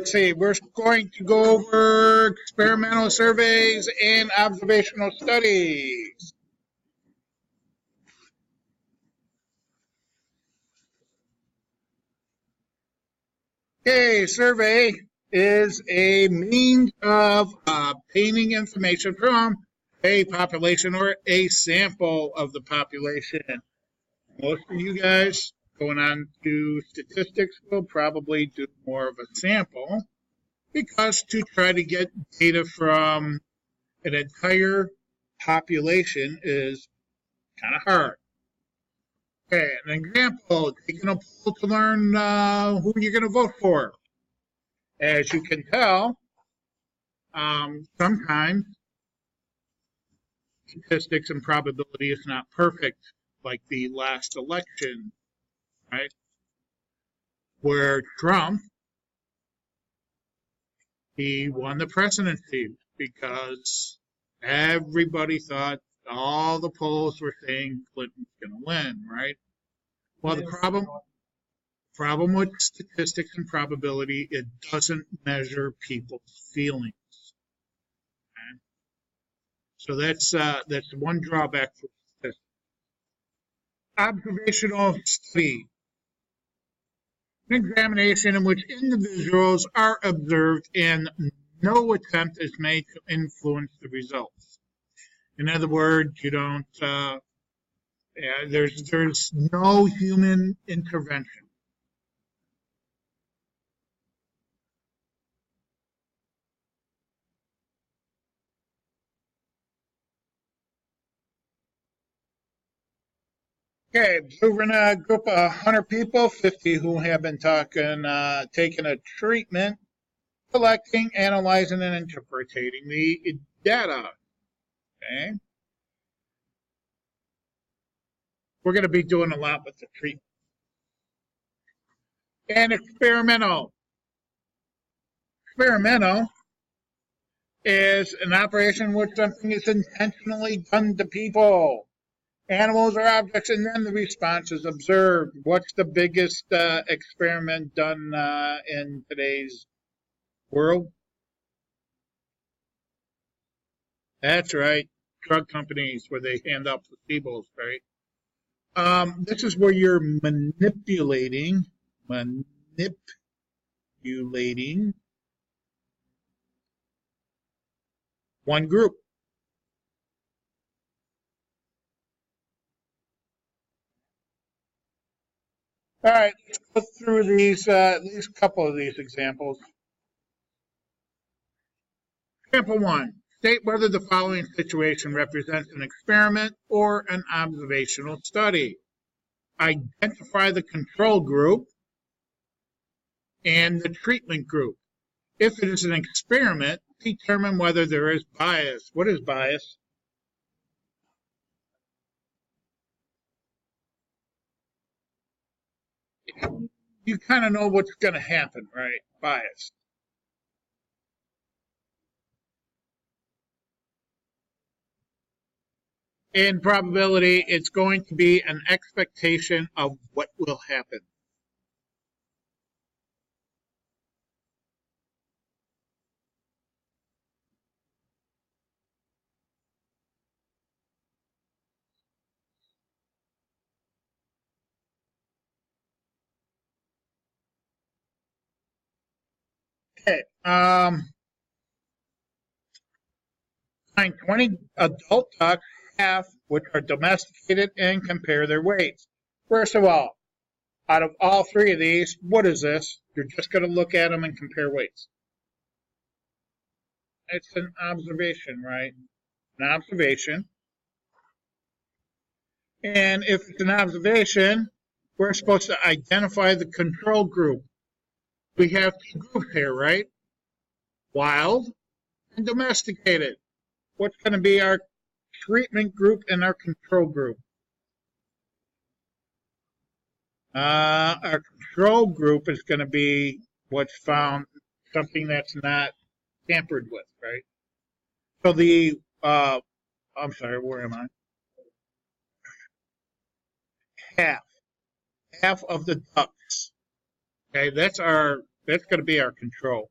let's see, we're going to go over experimental surveys and observational studies. Okay, survey is a means of obtaining information from a population or a sample of the population. Most of you guys going on to statistics will probably do more of a sample, because to try to get data from an entire population is kind of hard. Okay, an example, taking a poll to learn who you're going to vote for. As you can tell, sometimes statistics and probability is not perfect, like the last election, right? Where Trump, he won the presidency because everybody thought, all the polls were saying Clinton's going to win, right? Well, the problem with statistics and probability, it doesn't measure people's feelings. Okay? So that's one drawback for statistics. Observational study. An examination in which individuals are observed and no attempt is made to influence the results. In other words, you don't. There's no human intervention. Okay, we're in a group of 100 people, 50 who have been taking a treatment, collecting, analyzing, and interpreting the data. Okay. We're going to be doing a lot with the treatment. And experimental. Experimental is an operation where something is intentionally done to people, animals or objects, and then the response is observed. What's the biggest experiment done in today's world? That's right, drug companies where they hand out placebos, right? This is where you're manipulating one group. All right, let's go through these at least a couple of these examples. Example 1. State whether the following situation represents an experiment or an observational study. Identify the control group and the treatment group. If it is an experiment, determine whether there is bias. What is bias? You kind of know what's going to happen, right? Bias. In probability, it's going to be an expectation of what will happen. Okay. Find 20 adult ducks, half which are domesticated, and compare their weights. First of all, out of all three of these, what is this? You're just going to look at them and compare weights. It's an observation, right? An observation. And if it's an observation, we're supposed to identify the control group. We have two groups here, right? Wild and domesticated. What's going to be our treatment group and our control group? Our control group is going to be what's found, something that's not tampered with, right? So the, I'm sorry, where am I? Half of the ducks. Okay, that's going to be our control.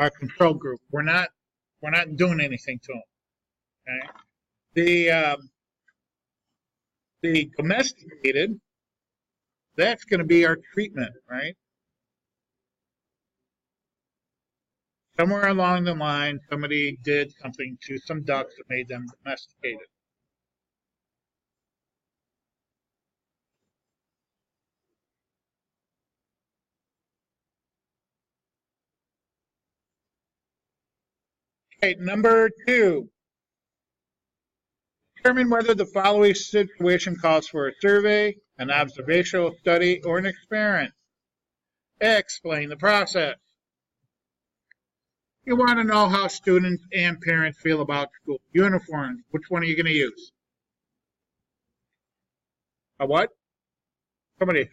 our control group. We're not doing anything to them. Okay? The domesticated, that's going to be our treatment, right? Somewhere along the line, somebody did something to some ducks that made them domesticated. Okay, number 2. Determine whether the following situation calls for a survey, an observational study, or an experiment. Explain the process. You want to know how students and parents feel about school uniforms. Which one are you going to use? A what? Somebody.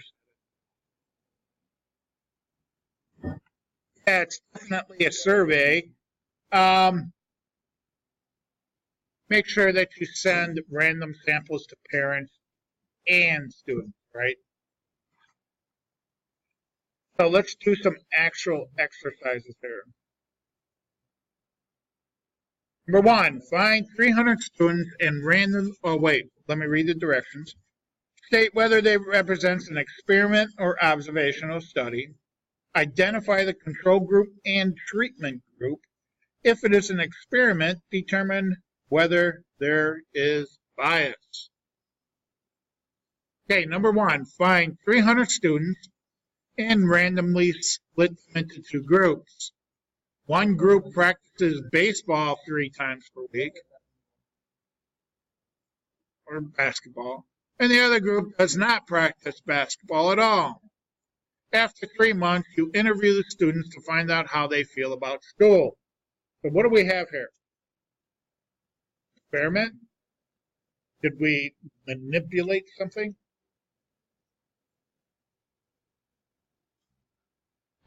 That's definitely a survey. Make sure that you send random samples to parents and students, right? So let's do some actual exercises here. Number 1, find 300 students and let me read the directions. State whether they represent an experiment or observational study. Identify the control group and treatment group. If it is an experiment, determine whether there is bias. Okay, number 1, find 300 students and randomly split them into 2 groups. One group practices baseball 3 times per week, or basketball, and the other group does not practice basketball at all. After 3 months, you interview the students to find out how they feel about school. So what do we have here? Experiment? Did we manipulate something?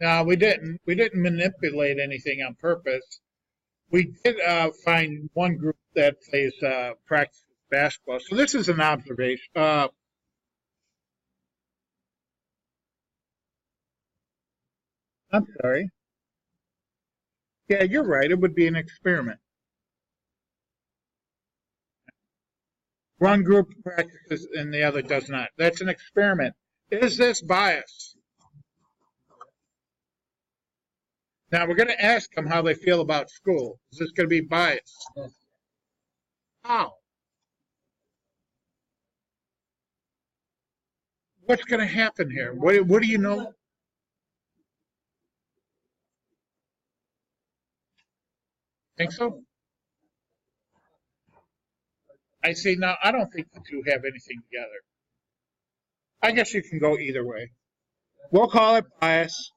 No, we didn't. We didn't manipulate anything on purpose. We did find one group that plays practice basketball. So this is an observation. I'm sorry. Yeah, you're right. It would be an experiment. One group practices and the other does not. That's an experiment. Is this bias? Now we're going to ask them how they feel about school. Is this going to be bias? How? What's going to happen here? What do you know? Think so? I see. Now, I don't think the two have anything together. I guess you can go either way. We'll call it bias.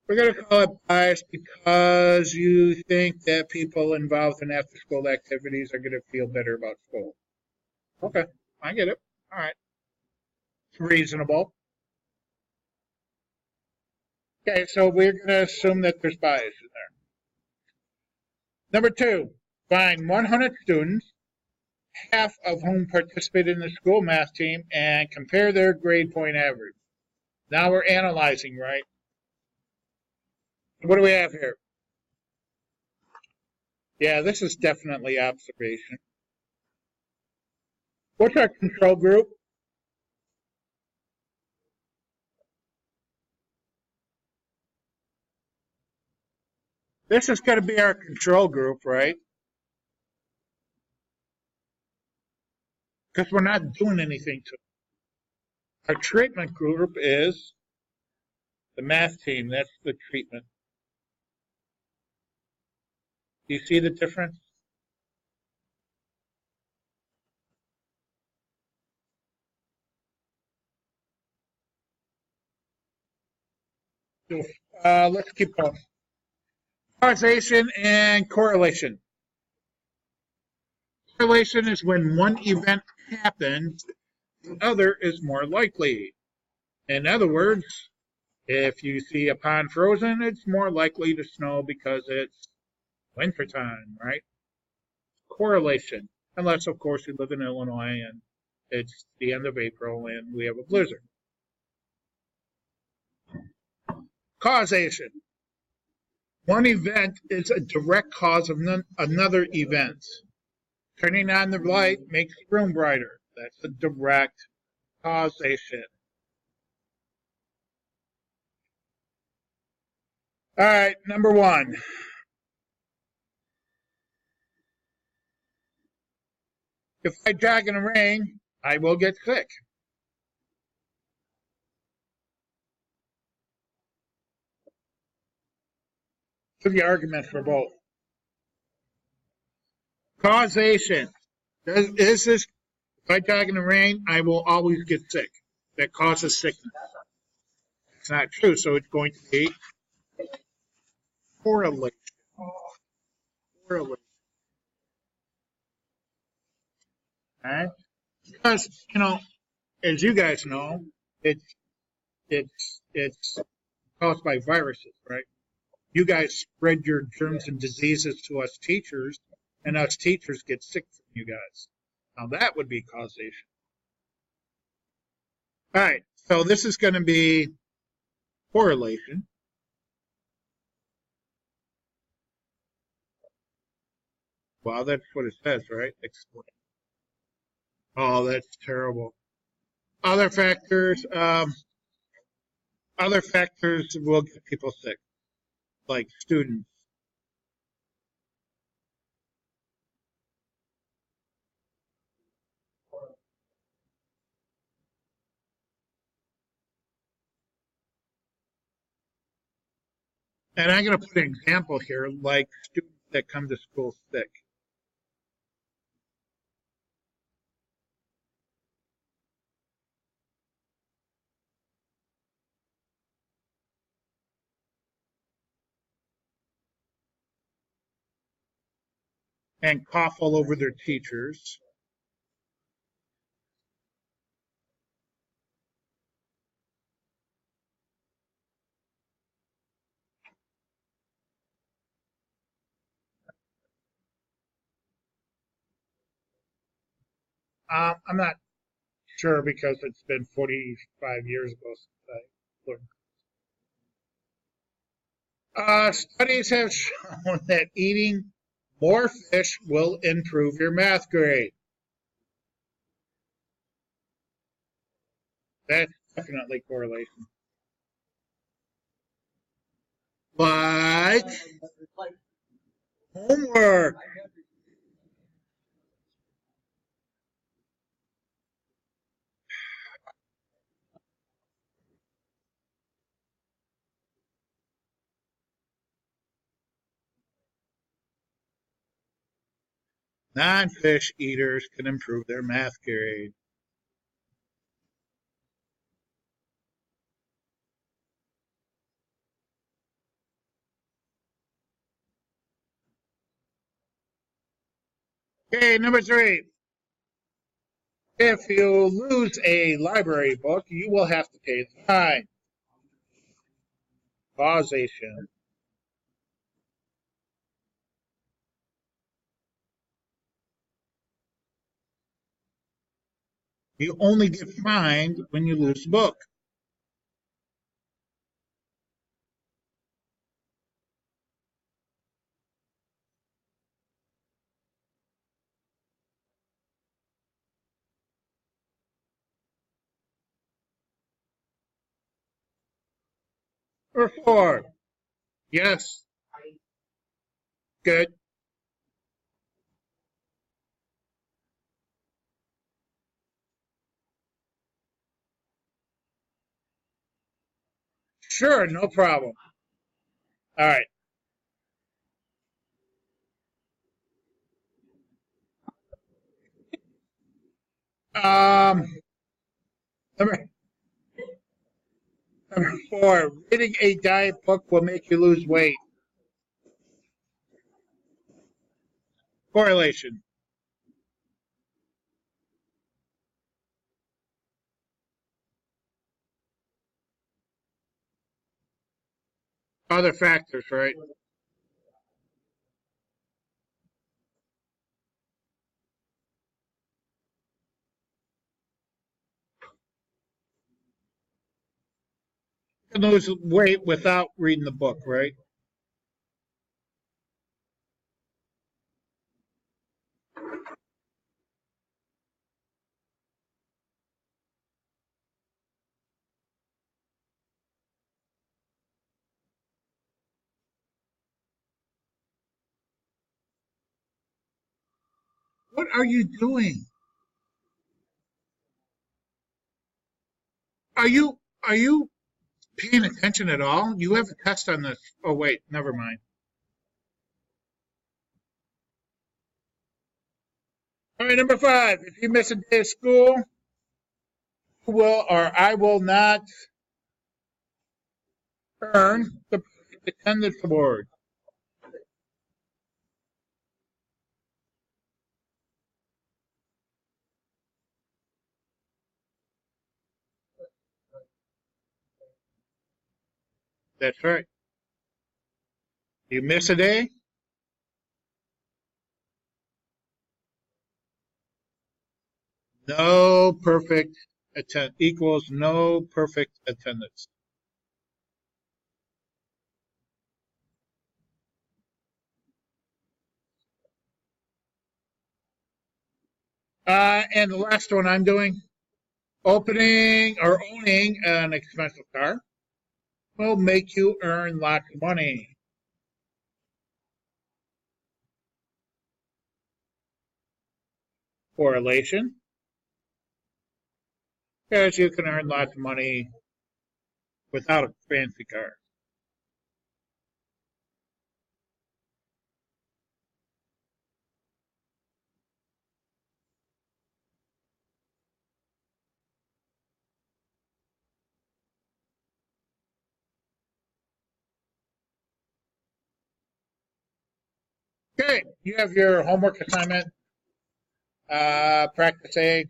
We're going to call it bias because you think that people involved in after-school activities are going to feel better about school. Okay, I get it. All right. It's reasonable. Okay, so we're going to assume that there's bias in there. Number 2, find 100 students, half of whom participate in the school math team, and compare their grade point average. Now we're analyzing, right? What do we have here? Yeah, this is definitely observation. What's our control group? This is going to be our control group, right? Because we're not doing anything to it. Our treatment group is the math team. That's the treatment. Do you see the difference? Let's keep going. Causation and correlation. Correlation is when one event happens, the other is more likely. In other words, if you see a pond frozen, it's more likely to snow because it's wintertime, right? Correlation. Unless, of course, you live in Illinois and it's the end of April and we have a blizzard. Causation. One event is a direct cause of another event. Turning on the light makes the room brighter. That's a direct causation. All right, number one. If I jog in the rain, I will get sick. So the argument for both. Causation. Is this, if I jog in the rain, I will always get sick. That causes sickness. It's not true, so it's going to be correlation. Correlation. Okay? Because, as you guys know, it's caused by viruses, right? You guys spread your germs and diseases to us teachers, and us teachers get sick from you guys. Now that would be causation. All right, so this is going to be correlation. Well, that's what it says, right? Explain. Oh, that's terrible. Other factors, will get people sick, like students. And I'm going to put an example here, like students that come to school sick. And cough all over their teachers. I'm not sure because it's been 45 years ago since I learned. Studies have shown that eating more fish will improve your math grade. That's definitely correlation. Like homework. Non-fish eaters can improve their math grade. Okay, number 3. If you lose a library book, you will have to pay the fine. Causation. You only get fined when you lose the book. Or 4. Yes. Good. Sure, no problem. All right. Um, number, number 4. Reading a diet book will make you lose weight. Correlation. Other factors, right? lose weight without reading the book, right? What are you doing? Are you paying attention at all? You have a test on this. Oh wait, never mind. All right, number 5. If you miss a day of school, you will or I will not earn the attendance award. That's right. You miss a day, no perfect attend equals no perfect attendance. And the last one I'm doing, opening or owning an expensive car will make you earn lots of money. Correlation, because you can earn lots of money without a fancy car. Okay, you have your homework assignment. Practice A.